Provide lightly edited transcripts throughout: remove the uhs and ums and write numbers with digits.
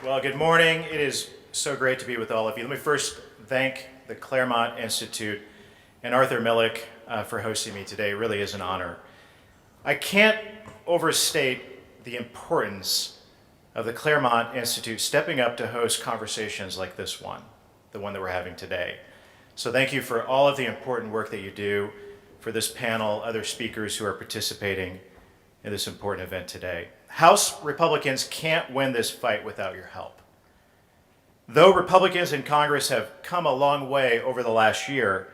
Well, good morning. It is so great to be with all of you. Let me first thank the Claremont Institute and Arthur Millick for hosting me today. It really is an honor. I can't overstate the importance of the Claremont Institute stepping up to host conversations like this one, the one that we're having today. So thank you for all of the important work that you do, for this panel, other speakers who are participating in this important event today. House Republicans can't win this fight without your help. Though Republicans in Congress have come a long way over the last year,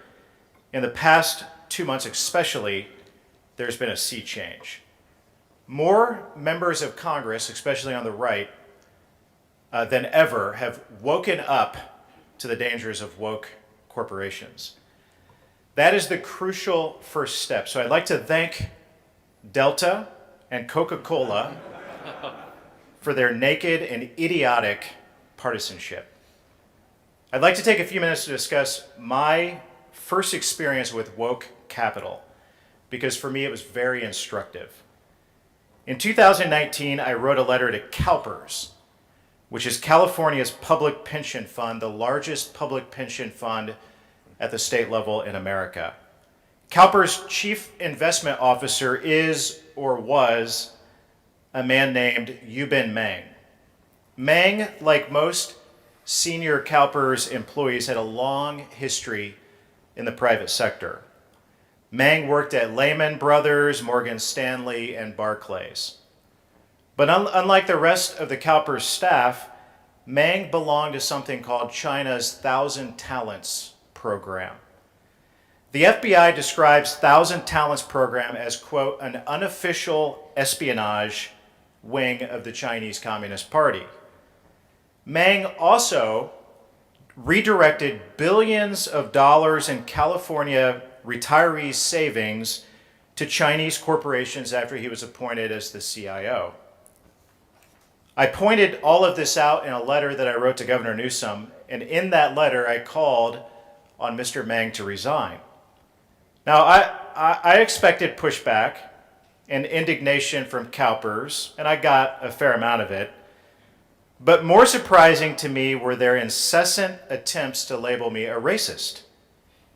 in the past 2 months especially, there's been a sea change. More members of Congress, especially on the right, than ever have woken up to the dangers of woke corporations. That is the crucial first step. So I'd like to thank Delta and Coca-Cola for their naked and idiotic partisanship. I'd like to take a few minutes to discuss my first experience with woke capital, because for me it was very instructive. In 2019, I wrote a letter to CalPERS, which is California's public pension fund, the largest public pension fund at the state level in America. CalPERS' chief investment officer is or was a man named Yubin Meng. Meng, like most senior CalPERS employees, had a long history in the private sector. Meng worked at Lehman Brothers, Morgan Stanley, and Barclays. But unlike the rest of the CalPERS staff, Meng belonged to something called China's Thousand Talents program. The FBI describes Thousand Talents program as, quote, an unofficial espionage wing of the Chinese Communist Party. Meng also redirected billions of dollars in California retirees' savings to Chinese corporations after he was appointed as the CIO. I pointed all of this out in a letter that I wrote to Governor Newsom, and in that letter I called on Mr. Meng to resign. Now, I expected pushback and indignation from CalPERS, and I got a fair amount of it. But more surprising to me were their incessant attempts to label me a racist,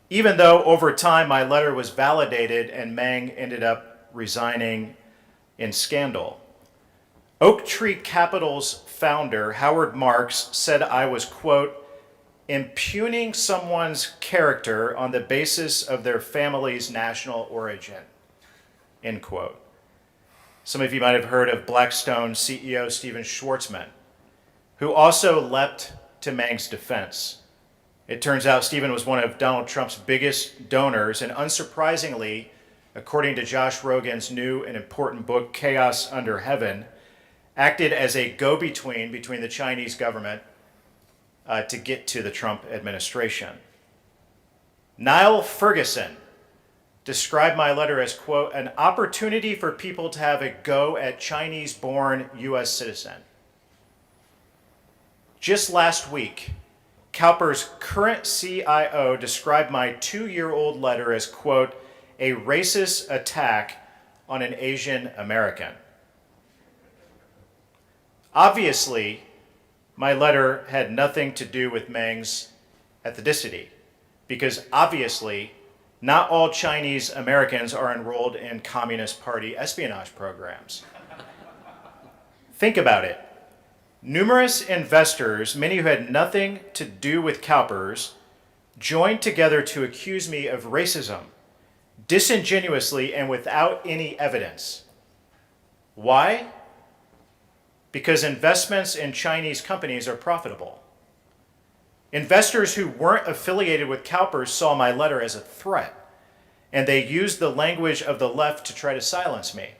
even though over time my letter was validated and Meng ended up resigning in scandal. Oak Tree Capital's founder, Howard Marks, said I was, quote, impugning someone's character on the basis of their family's national origin, end quote. Some of you might have heard of Blackstone CEO Stephen Schwarzman, who also leapt to Meng's defense. It turns out Stephen was one of Donald Trump's biggest donors, and unsurprisingly, according to Josh Rogan's new and important book, Chaos Under Heaven, acted as a go-between between the Chinese government to get to the Trump administration. Niall Ferguson described my letter as, quote, an opportunity for people to have a go at Chinese-born U.S. citizen. Just last week, CalPERS' current CIO described my 2-year-old letter as, quote, a racist attack on an Asian American. Obviously, my letter had nothing to do with Meng's ethnicity, because obviously not all Chinese Americans are enrolled in Communist Party espionage programs. Think about it. Numerous investors, many who had nothing to do with CalPERS, joined together to accuse me of racism, disingenuously and without any evidence. Why? Because investments in Chinese companies are profitable. Investors who weren't affiliated with CalPERS saw my letter as a threat, and they used the language of the left to try to silence me.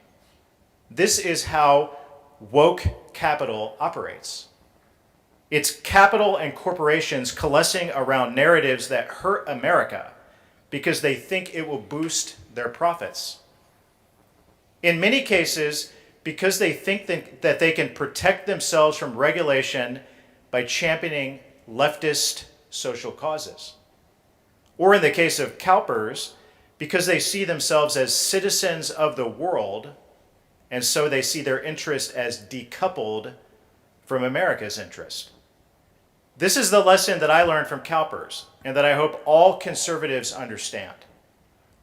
This is how woke capital operates. It's capital and corporations coalescing around narratives that hurt America because they think it will boost their profits. In many cases, because they think that they can protect themselves from regulation by championing leftist social causes. Or in the case of CalPERS, because they see themselves as citizens of the world, and so they see their interest as decoupled from America's interest. This is the lesson that I learned from CalPERS and that I hope all conservatives understand.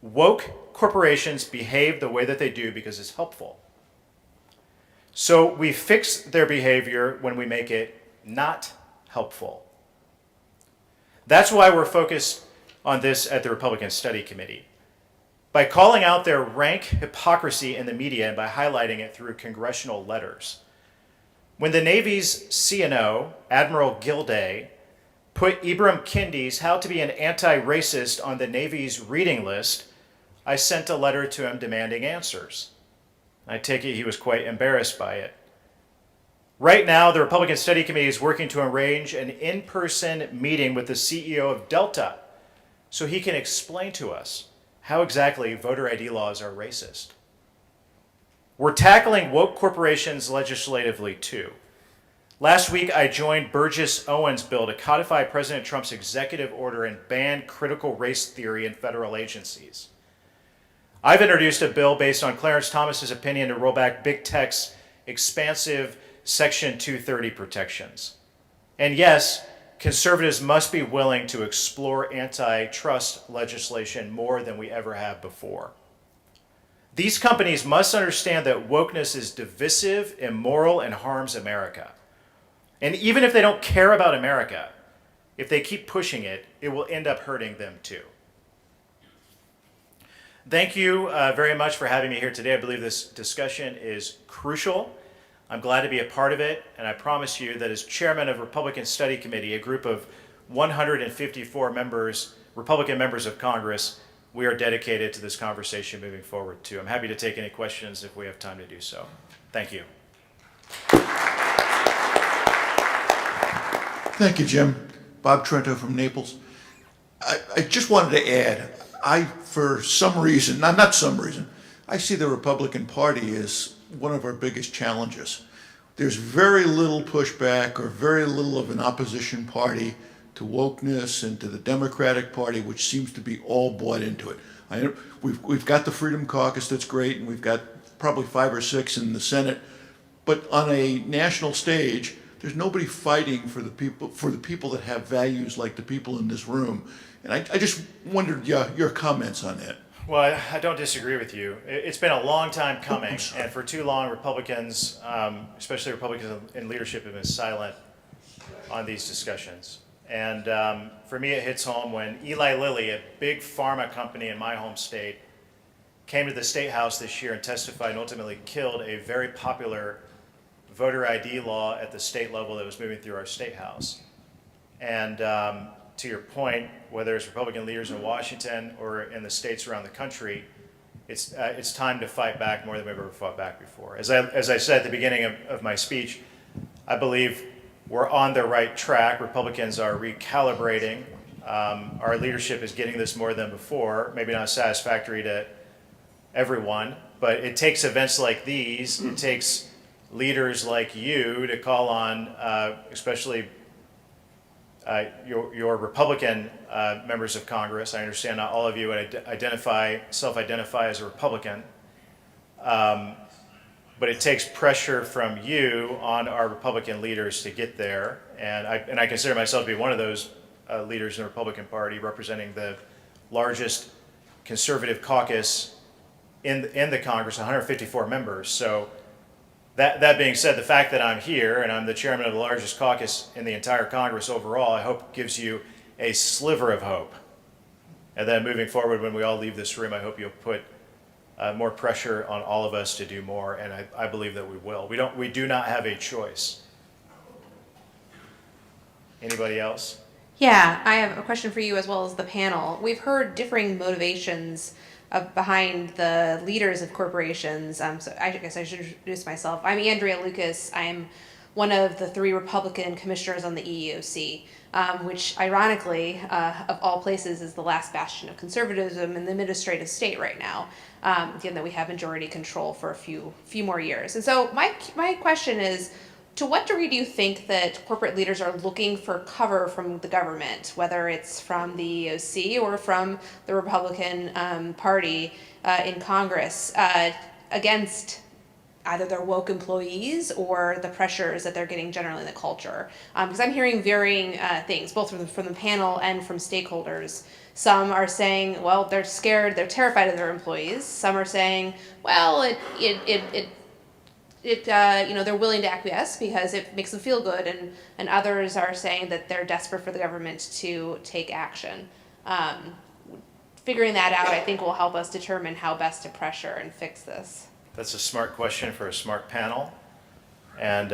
Woke corporations behave the way that they do because it's helpful. So we fix their behavior when we make it not helpful. That's why we're focused on this at the Republican Study Committee. By calling out their rank hypocrisy in the media and by highlighting it through congressional letters. When the Navy's CNO, Admiral Gilday, put Ibram Kendi's How to Be an Anti-Racist on the Navy's reading list, I sent a letter to him demanding answers. I take it he was quite embarrassed by it. Right now, the Republican Study Committee is working to arrange an in-person meeting with the CEO of Delta so he can explain to us how exactly voter ID laws are racist. We're tackling woke corporations legislatively too. Last week, I joined Burgess Owens' bill to codify President Trump's executive order and ban critical race theory in federal agencies. I've introduced a bill based on Clarence Thomas's opinion to roll back big tech's expansive Section 230 protections. And yes, conservatives must be willing to explore antitrust legislation more than we ever have before. These companies must understand that wokeness is divisive, immoral, and harms America. And even if they don't care about America, if they keep pushing it, it will end up hurting them too. Thank you very much for having me here today. I believe this discussion is crucial. I'm glad to be a part of it, and I promise you that as chairman of Republican Study Committee, a group of 154 members, Republican members of Congress, we are dedicated to this conversation moving forward too. I'm happy to take any questions if we have time to do so. Thank you. Thank you, Jim. Bob Trento from Naples. I just wanted to add, for some reason, not some reason, I see the Republican Party as one of our biggest challenges. There's very little pushback or very little of an opposition party to wokeness and to the Democratic Party, which seems to be all bought into it. We've got the Freedom Caucus, that's great, and we've got probably 5 or 6 in the Senate, but on a national stage, there's nobody fighting for the people that have values like the people in this room. And I just wondered your comments on that. Well, I don't disagree with you. It's been a long time coming, and for too long, Republicans, especially Republicans in leadership, have been silent on these discussions. And for me, it hits home when Eli Lilly, a big pharma company in my home state, came to the State House this year and testified and ultimately killed a very popular voter ID law at the state level that was moving through our State House. And to your point, whether it's Republican leaders in Washington or in the states around the country, it's time to fight back more than we've ever fought back before. As I said at the beginning of my speech, I believe we're on the right track. Republicans are recalibrating. Our leadership is getting this more than before, maybe not satisfactory to everyone, but it takes events like these, it takes leaders like you to call on, especially your Republican members of Congress. I understand not all of you would self-identify as a Republican, but it takes pressure from you on our Republican leaders to get there. And I consider myself to be one of those leaders in the Republican Party, representing the largest conservative caucus in the Congress, 154 members. So that being said, the fact that I'm here and I'm the chairman of the largest caucus in the entire Congress overall, I hope gives you a sliver of hope. And then moving forward, when we all leave this room, I hope you'll put more pressure on all of us to do more, and I believe that we will. We do not have a choice. Anybody else? Yeah, I have a question for you as well as the panel. We've heard differing motivations behind the leaders of corporations. So I guess I should introduce myself. I'm Andrea Lucas. I'm one of the 3 Republican commissioners on the EEOC, which ironically, of all places, is the last bastion of conservatism in the administrative state right now, given that we have majority control for a few more years. And so my question is, to what degree do you think that corporate leaders are looking for cover from the government, whether it's from the EEOC or from the Republican Party in Congress, against either their woke employees or the pressures that they're getting generally in the culture. Because I'm hearing varying things, both from the panel and from stakeholders. Some are saying, well, they're scared, they're terrified of their employees. Some are saying, well, they're willing to acquiesce because it makes them feel good, and others are saying that they're desperate for the government to take action. Figuring that out, I think, will help us determine how best to pressure and fix this. That's a smart question for a smart panel. And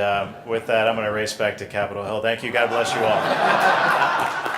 with that, I'm going to race back to Capitol Hill. Thank you. God bless you all.